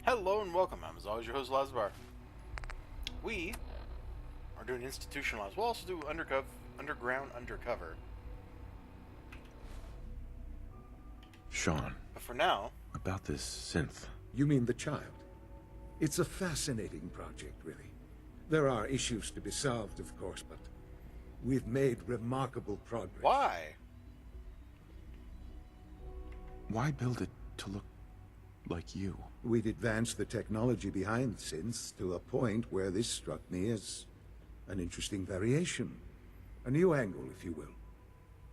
Hello and welcome. I'm as always your host, elizibar. We are doing Institutionalized. We'll also do Underground Undercover. Sean, But for now... about this synth. You mean the child? It's a fascinating project, really. There are issues to be solved, of course, but we've made remarkable progress. Why? Why build it to look like you? We'd advanced the technology behind synths to a point where this struck me as an interesting variation. A new angle, if you will.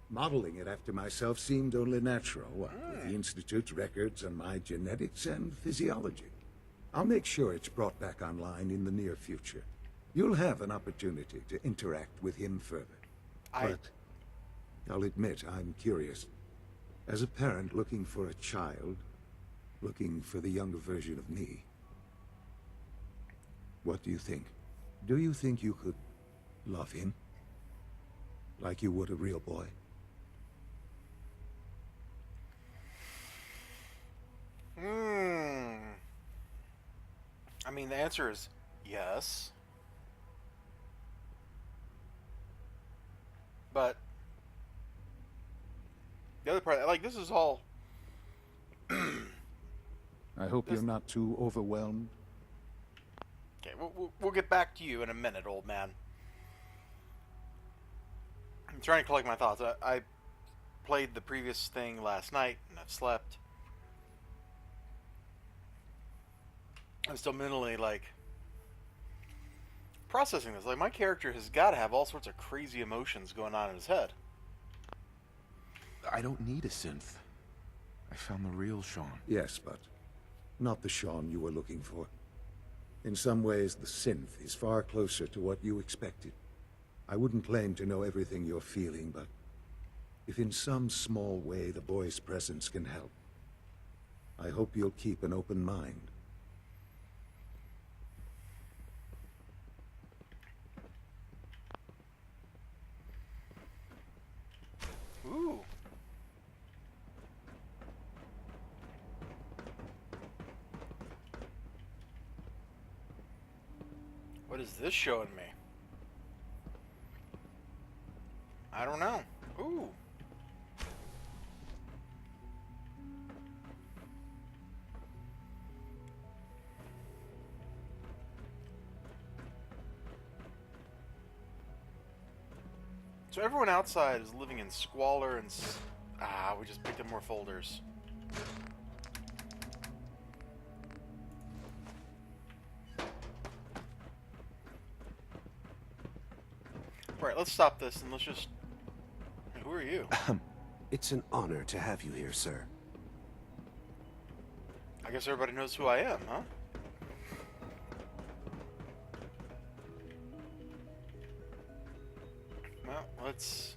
Modeling it after myself seemed only natural, with the Institute's records on my genetics and physiology. I'll make sure it's brought back online in the near future. You'll have an opportunity to interact with him further. But I'll admit I'm curious. As a parent looking for a child, looking for the younger version of me, what do you think? Do you think you could love him? Like you would a real boy? I mean, the answer is yes. But the other part, like, this is all... I hope you're not too overwhelmed. Okay, we'll get back to you in a minute, old man. I'm trying to collect my thoughts. I played the previous thing last night, and I've slept. I'm still mentally, like, processing this. Like, my character has got to have all sorts of crazy emotions going on in his head. I don't need a synth. I found the real Sean. Yes, but not the Sean you were looking for. In some ways, the synth is far closer to what you expected. I wouldn't claim to know everything you're feeling, but if in some small way the boy's presence can help, I hope you'll keep an open mind. Ooh. What is this showing me? I don't know. Ooh. So everyone outside is living in squalor and... we just picked up more folders. Alright, let's stop this and let's just... Who are you? It's an honor to have you here, sir. I guess everybody knows who I am, huh? Well, let's...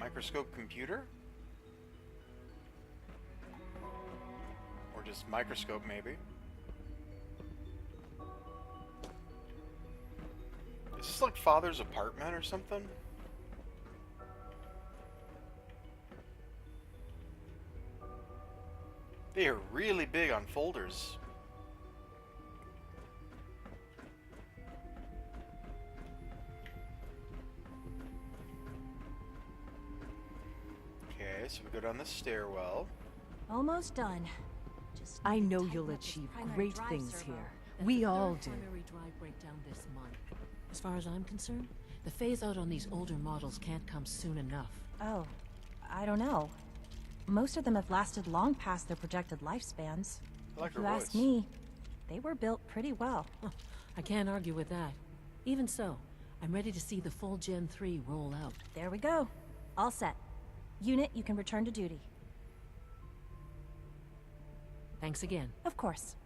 Microscope computer? Or just microscope, maybe? Is this like Father's apartment or something? They are really big on folders. Okay, so we go down the stairwell. Almost done. Just I know tighten you'll up this achieve primary great drive things servo. here. That's We the all third do. primary drive breakdown this month. As far as I'm concerned, the phase out on these older models can't come soon enough. Oh, I don't know. Most of them have lasted long past their projected lifespans. I like If her you ask voice. me, they were built pretty well. Huh, I can't argue with that. Even so, I'm ready to see the full Gen 3 roll out. There we go. All set. Unit, you can return to duty. Thanks again. Of course.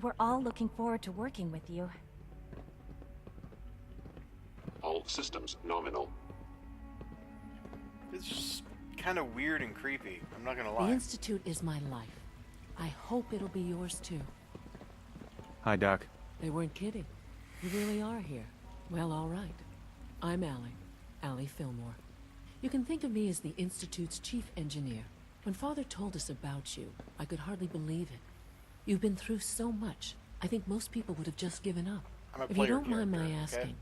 We're all looking forward to working with you. All systems nominal. It's just kind of weird and creepy. I'm not gonna The lie. Institute is my life. I hope it'll be yours too. Hi, Doc. They weren't kidding. You really are here. Well, all right. I'm Allie Fillmore. You can think of me as the Institute's chief engineer. When Father told us about you, I could hardly believe it. You've been through so much, I think most people would have just given up. I'm a If you player don't mind my character, asking, okay?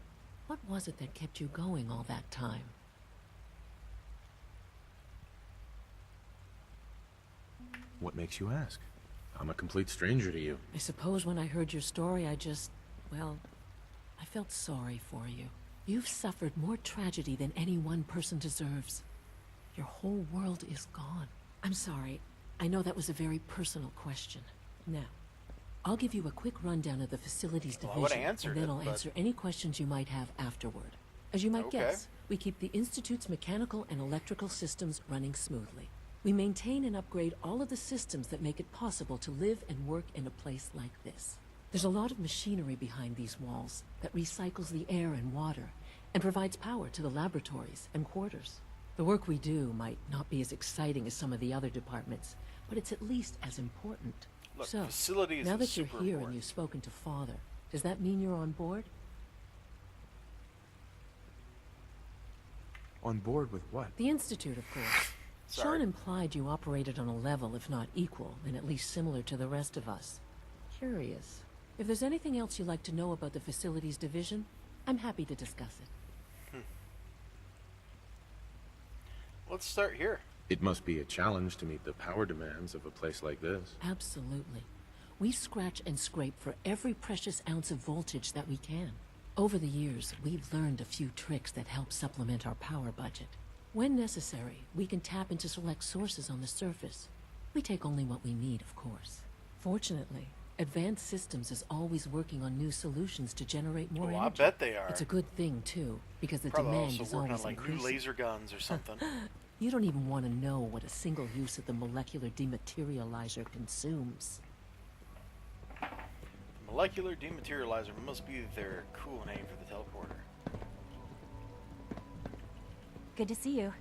what was it that kept you going all that time? What makes you ask? I'm a complete stranger to you. I suppose when I heard your story, well, I felt sorry for you. You've suffered more tragedy than any one person deserves. Your whole world is gone. I'm sorry. I know that was a very personal question. Now, I'll give you a quick rundown of the facilities Well, I division, would've answered and then it, I'll but- answer any questions you might have afterward. As you might Okay. guess, we keep the Institute's mechanical and electrical systems running smoothly. We maintain and upgrade all of the systems that make it possible to live and work in a place like this. There's a lot of machinery behind these walls that recycles the air and water and provides power to the laboratories and quarters. The work we do might not be as exciting as some of the other departments, but it's at least as important. Look, So, facilities now is that you're super here important. and you've spoken to Father, does that mean you're on board? On board with what? The Institute, of course. Sorry. Sean implied you operated on a level, if not equal, and at least similar to the rest of us. Curious. If there's anything else you'd like to know about the facilities division, I'm happy to discuss it. Let's start here. It must be a challenge to meet the power demands of a place like this. Absolutely. We scratch and scrape for every precious ounce of voltage that we can. Over the years, we've learned a few tricks that help supplement our power budget. When necessary, we can tap into select sources on the surface. We take only what we need, of course. Fortunately, Advanced Systems is always working on new solutions to generate more Oh, I energy. bet they are. It's a good thing, too, because the Probably demand also is working on always like new increasing. laser guns or something. You don't even want to know what a single use of the molecular dematerializer consumes. Molecular dematerializer must be their cool name for the teleporter. Good to see you.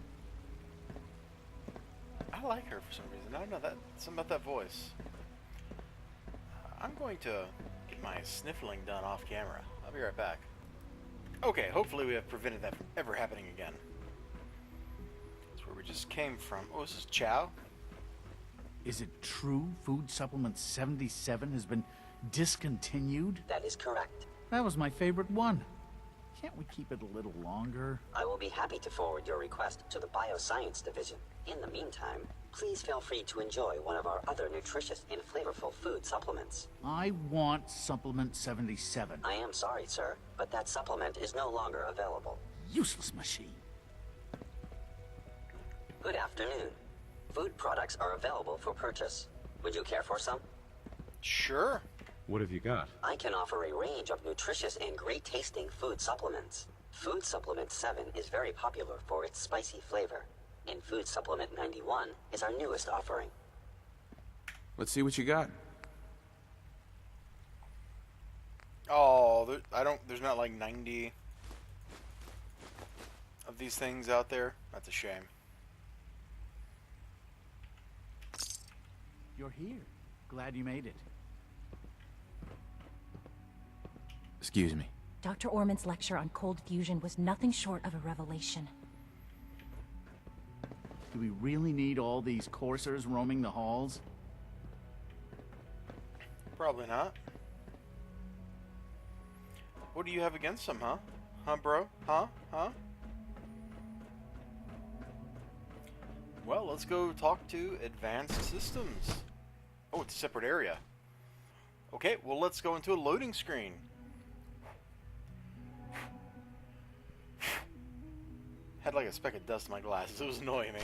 I like her for some reason. I don't know, that something about that voice. I'm going to get my sniffling done off camera. I'll be right back. Okay, hopefully we have prevented that from ever happening again. That's where we just came from. Oh, this is Chow. Is it true Food Supplement 77 has been discontinued? That is correct. That was my favorite one. Can't we keep it a little longer? I will be happy to forward your request to the Bioscience Division. In the meantime, please feel free to enjoy one of our other nutritious and flavorful food supplements. I want Supplement 77. I am sorry, sir, but that supplement is no longer available. Useless machine. Good afternoon. Food products are available for purchase. Would you care for some? Sure. What have you got? I can offer a range of nutritious and great-tasting food supplements. Food Supplement 7 is very popular for its spicy flavor, and Food Supplement 91 is our newest offering. Let's see what you got. Oh, there's not like 90 of these things out there. That's a shame. You're here. Glad you made it. Excuse me. Dr. Orman's lecture on cold fusion was nothing short of a revelation. Do we really need all these coursers roaming the halls? Probably not. What do you have against them, huh? Huh, bro? Huh? Well, let's go talk to Advanced Systems. Oh, it's a separate area. Okay, well, let's go into a loading screen. Had like a speck of dust in my glasses. It was annoying me.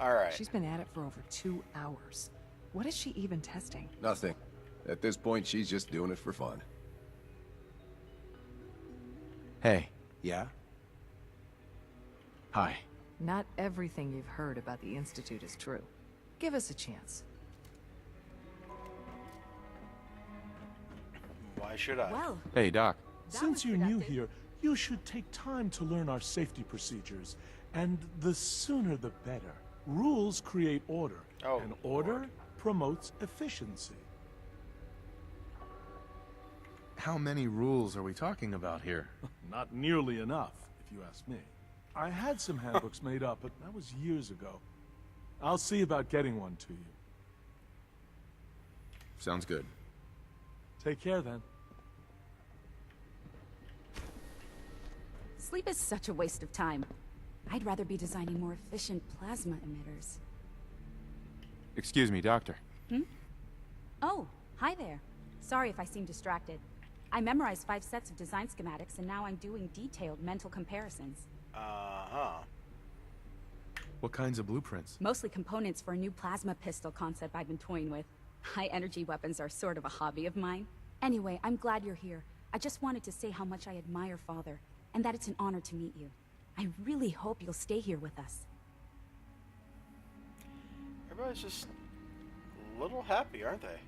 Alright. She's been at it for over 2 hours. What is she even testing? Nothing. At this point, she's just doing it for fun. Hey. Yeah? Hi. Not everything you've heard about the Institute is true. Give us a chance. Why should I? Well, Hey, Doc. Since you're new here, you should take time to learn our safety procedures. And the sooner the better. Rules create order. Oh, and order Lord. promotes efficiency. How many rules are we talking about here? Not nearly enough, if you ask me. I had some handbooks made up, but that was years ago. I'll see about getting one to you. Sounds good. Take care, then. Sleep is such a waste of time. I'd rather be designing more efficient plasma emitters. Excuse me, Doctor. Oh, hi there. Sorry if I seem distracted. I memorized 5 sets of design schematics, and now I'm doing detailed mental comparisons. Uh-huh. What kinds of blueprints? Mostly components for a new plasma pistol concept I've been toying with. High-energy weapons are sort of a hobby of mine. Anyway, I'm glad you're here. I just wanted to say how much I admire Father, and that it's an honor to meet you. I really hope you'll stay here with us. Everybody's just a little happy, aren't they?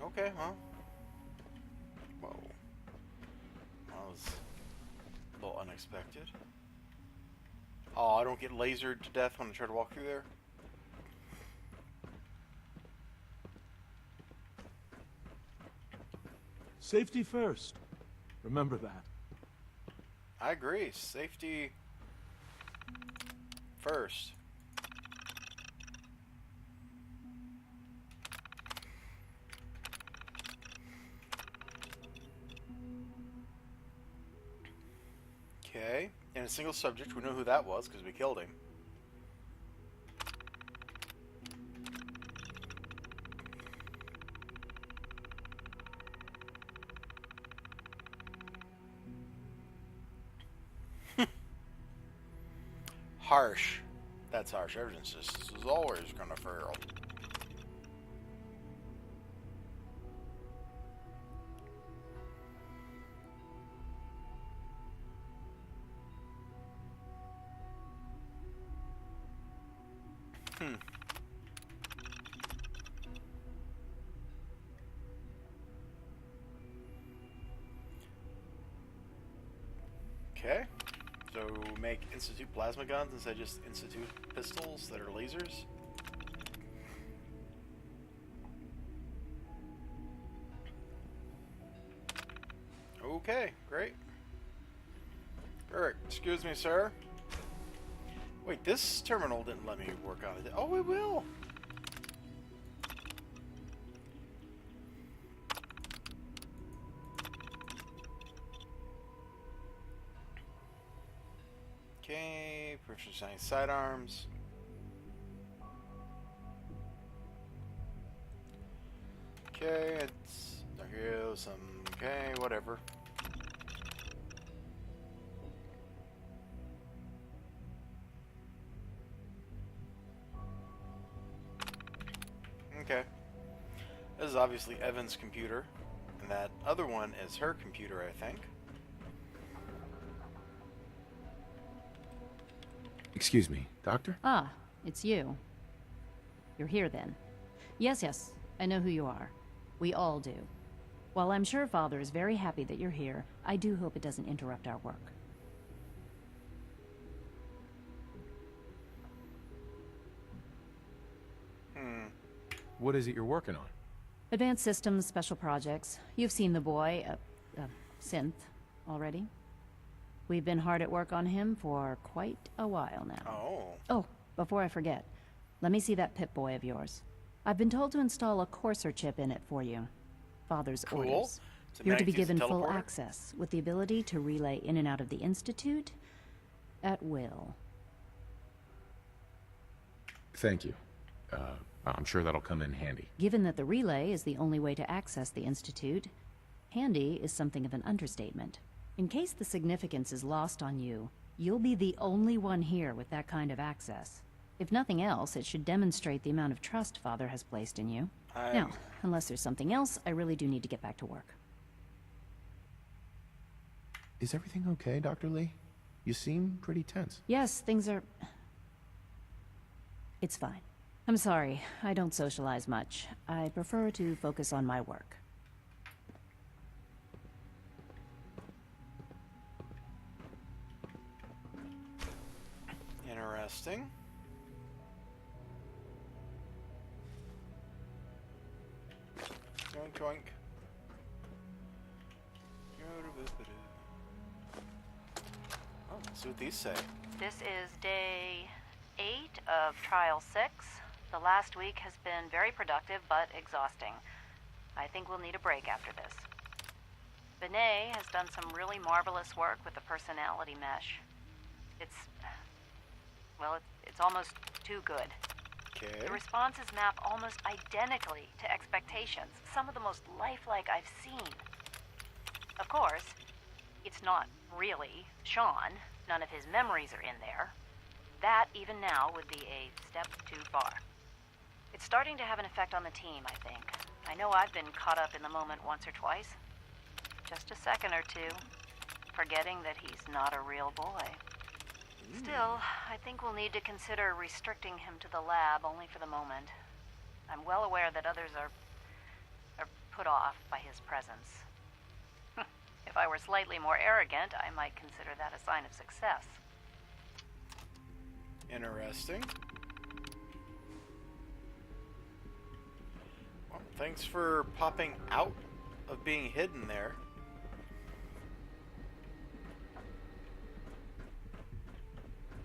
Okay, well. Whoa. That was a little unexpected. Oh, I don't get lasered to death when I try to walk through there? Safety first. Remember that. I agree. Safety first. Okay, and a single subject. We know who that was because we killed him. Harsh. That's harsh. Evidence is always gonna fail. Okay. So make Institute plasma guns instead of just Institute pistols that are lasers? Okay, great. Eric, excuse me, sir. Wait, this terminal didn't let me work on it. Oh, it will! Okay, purchase any sidearms. Okay, it's there goes some. Okay, whatever. Okay. This is obviously Evan's computer, and that other one is her computer, I think. Excuse me, Doctor? Ah, it's you. You're here then. Yes, I know who you are. We all do. While I'm sure Father is very happy that you're here, I do hope it doesn't interrupt our work. What is it you're working on? Advanced Systems Special Projects. You've seen the boy, Synth, already. We've been hard at work on him for quite a while now. Oh, before I forget, let me see that Pip-Boy of yours. I've been told to install a Courser chip in it for you. Father's orders. You're to be given full access, with the ability to relay in and out of the Institute at will. Thank you. I'm sure that'll come in handy. Given that the relay is the only way to access the Institute, handy is something of an understatement. In case the significance is lost on you, you'll be the only one here with that kind of access. If nothing else, it should demonstrate the amount of trust Father has placed in you. Now, unless there's something else, I really do need to get back to work. Is everything okay, Dr. Lee? You seem pretty tense. Yes, things are... It's fine. I'm sorry, I don't socialize much. I prefer to focus on my work. Interesting. Joink, joink. Oh, let's see what these say. This is day 8 of Trial 6. The last week has been very productive but exhausting. I think we'll need a break after this. Benet has done some really marvelous work with the personality mesh. It's almost too good. Okay. The responses map almost identically to expectations, some of the most lifelike I've seen. Of course, it's not really Sean. None of his memories are in there. That, even now, would be a step too far. It's starting to have an effect on the team, I think. I know I've been caught up in the moment once or twice. Just a second or two, forgetting that he's not a real boy. Still, I think we'll need to consider restricting him to the lab only for the moment. I'm well aware that others are put off by his presence. If I were slightly more arrogant, I might consider that a sign of success. Interesting. Well, thanks for popping out of being hidden there.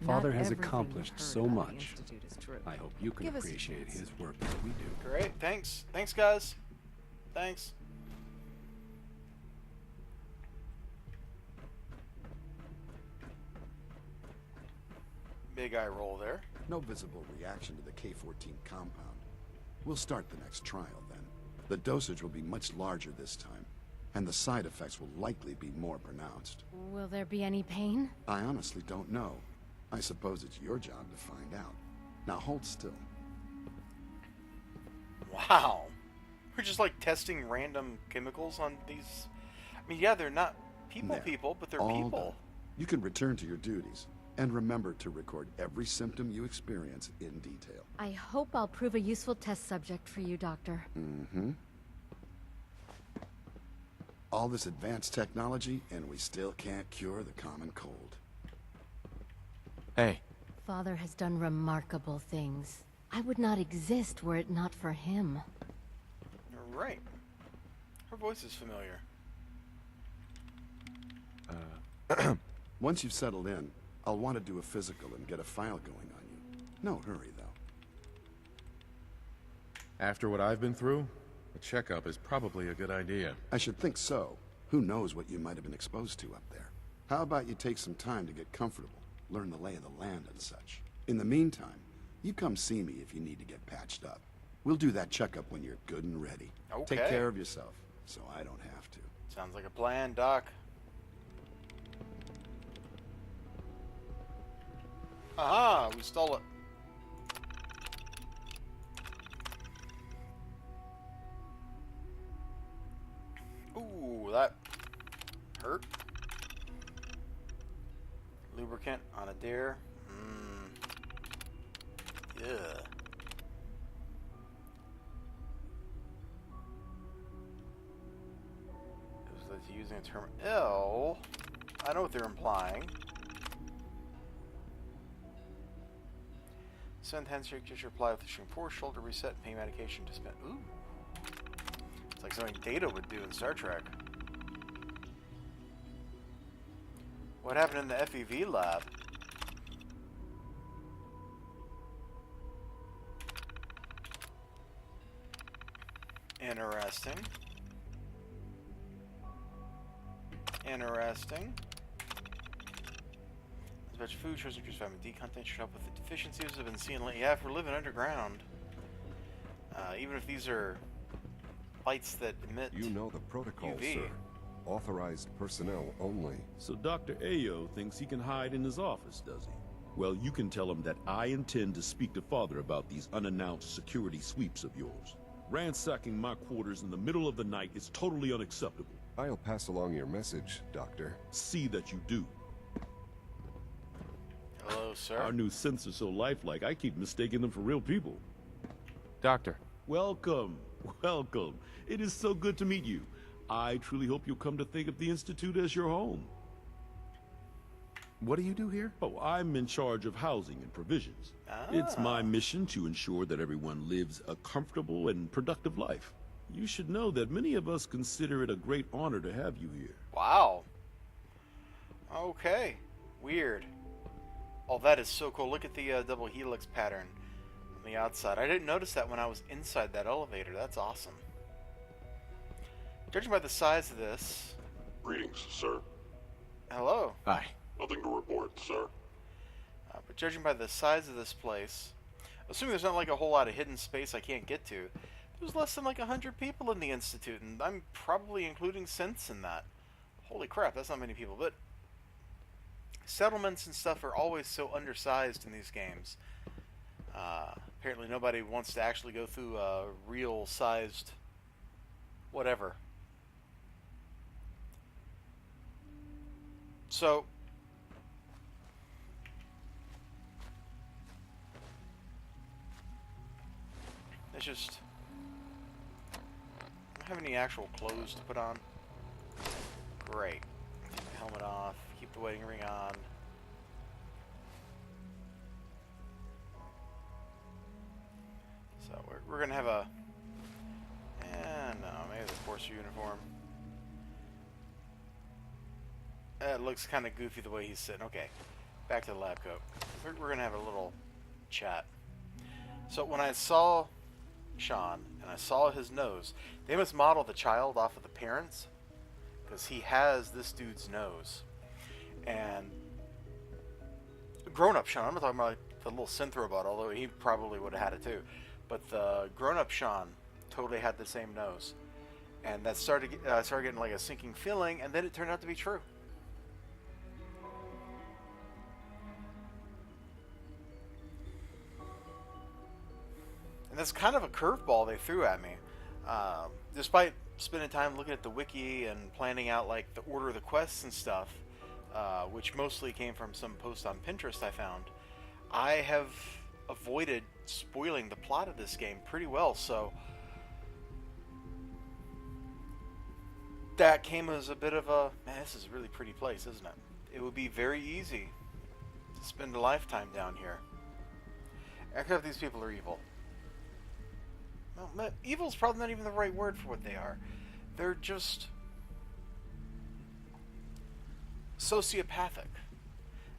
Father has accomplished so much. I hope you can appreciate his work as we do. Great, thanks. Thanks, guys. Thanks. Big eye roll there. No visible reaction to the K-14 compound. We'll start the next trial then. The dosage will be much larger this time, and the side effects will likely be more pronounced. Will there be any pain? I honestly don't know. I suppose it's your job to find out. Now hold still. Wow. We're just like testing random chemicals on these. I mean, yeah, they're not people, but they're people. Done. You can return to your duties. And remember to record every symptom you experience in detail. I hope I'll prove a useful test subject for you, Doctor. Mm-hmm. All this advanced technology, and we still can't cure the common cold. Hey. Father has done remarkable things. I would not exist were it not for him. You're right. Her voice is familiar. Once you've settled in, I'll want to do a physical and get a file going on you. No hurry, though. After what I've been through, a checkup is probably a good idea. I should think so. Who knows what you might have been exposed to up there. How about you take some time to get comfortable, learn the lay of the land and such. In the meantime, you come see me if you need to get patched up. We'll do that checkup when you're good and ready. Okay. Take care of yourself, so I don't have to. Sounds like a plan, Doc. Aha, we stole it. Ooh, that hurt. Lubricant on a deer. Yeah. Is that using the term ill? I know what they're implying. Send handshake, just reply with the string 4, shoulder reset, pain medication dispense. Ooh. It's like something Data would do in Star Trek. What happened in the FEV lab? Interesting. Interesting. Dispatch food shows increased vitamin D content should help with the deficiencies I've been seeing lately. Yeah, if we're living underground, even if these are lights that emit You know the protocol, UV. sir. Authorized personnel only. So Dr. Ayo thinks he can hide in his office, does he? Well, you can tell him that I intend to speak to Father about these unannounced security sweeps of yours. Ransacking my quarters in the middle of the night is totally unacceptable. I'll pass along your message, Doctor. See that you do. Hello, sir. Our new synths are so lifelike, I keep mistaking them for real people. Doctor. Welcome. Welcome. It is so good to meet you. I truly hope you'll come to think of the Institute as your home. What do you do here? Oh, I'm in charge of housing and provisions. It's my mission to ensure that everyone lives a comfortable and productive life. You should know that many of us consider it a great honor to have you here. Wow. Okay. Weird. Oh, that is so cool. Look at the double helix pattern on the outside. I didn't notice that when I was inside that elevator. That's awesome. Judging by the size of this... Greetings, sir. Hello. Hi. Nothing to report, sir. But judging by the size of this place, assuming there's not like a whole lot of hidden space I can't get to, there's less than like 100 people in the Institute, and I'm probably including synths in that. Holy crap, that's not many people. But settlements and stuff are always so undersized in these games. Apparently nobody wants to actually go through a real-sized whatever. So, it's just... I don't have any actual clothes to put on. Great. Take the helmet off, keep the wedding ring on. So we're gonna have a... no, maybe the Force uniform. It looks kind of goofy the way he's sitting. Okay, back to the lab coat. We're gonna have a little chat. So when I saw Sean and I saw his nose, they must model the child off of the parents, because he has this dude's nose. And grown-up Sean, I'm not talking about like the little synth robot, although he probably would have had it too, but the grown-up Sean totally had the same nose, and that started getting like a sinking feeling, and then it turned out to be true. And that's kind of a curveball they threw at me. Despite spending time looking at the wiki and planning out like the order of the quests and stuff, which mostly came from some posts on Pinterest I found, I have avoided spoiling the plot of this game pretty well, so that came as a bit of a, man, this is a really pretty place, isn't it? It would be very easy to spend a lifetime down here. Except these people are evil. Well, evil's probably not even the right word for what they are. They're just sociopathic.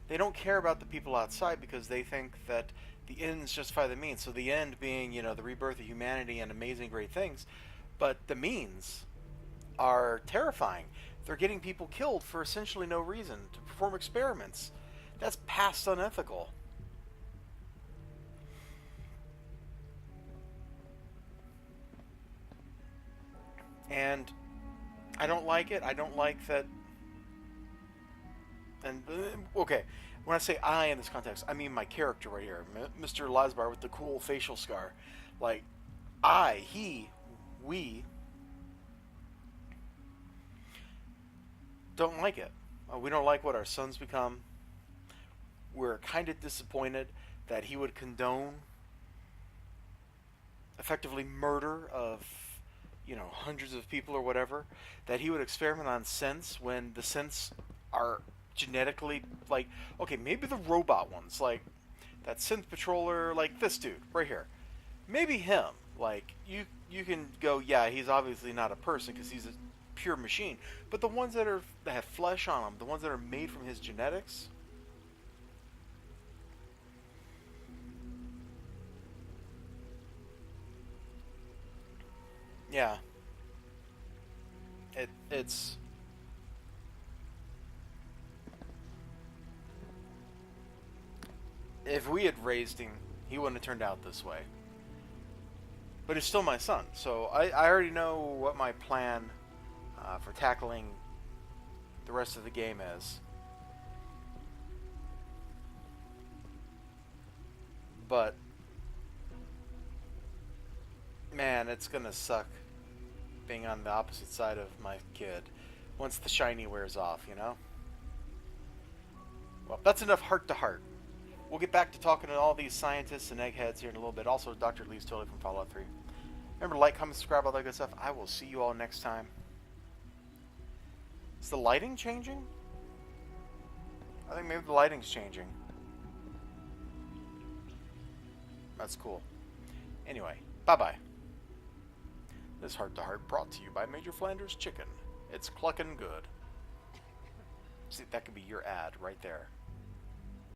They don't care about the people outside because they think that the ends justify the means. So the end being, you know, the rebirth of humanity and amazing great things, but the means are terrifying. They're getting people killed for essentially no reason, to perform experiments. That's past unethical. And I don't like it. I don't like that. And okay, when I say I in this context, I mean my character right here, Mr. Elizibar with the cool facial scar. Like, I, he, we don't like it. We don't like what our sons become. We're kind of disappointed that he would condone effectively murder of, you know, hundreds of people or whatever, that he would experiment on synths when the synths are genetically, like, okay, maybe the robot ones, like that synth patroller, like this dude right here, maybe him, like, you can go, yeah, he's obviously not a person because he's a pure machine, but the ones that have flesh on them, the ones that are made from his genetics, yeah, it's if we had raised him, he wouldn't have turned out this way. But he's still my son, so I already know what my plan for tackling the rest of the game is. But man, it's gonna suck being on the opposite side of my kid once the shiny wears off, you know? Well, that's enough heart to heart. We'll get back to talking to all these scientists and eggheads here in a little bit. Also, Dr. Lee's totally from Fallout 3. Remember to like, comment, subscribe, all that good stuff. I will see you all next time. Is the lighting changing? I think maybe the lighting's changing. That's cool. Anyway, bye-bye. This heart-to-heart brought to you by Major Flanders Chicken. It's cluckin' good. See, that could be your ad right there.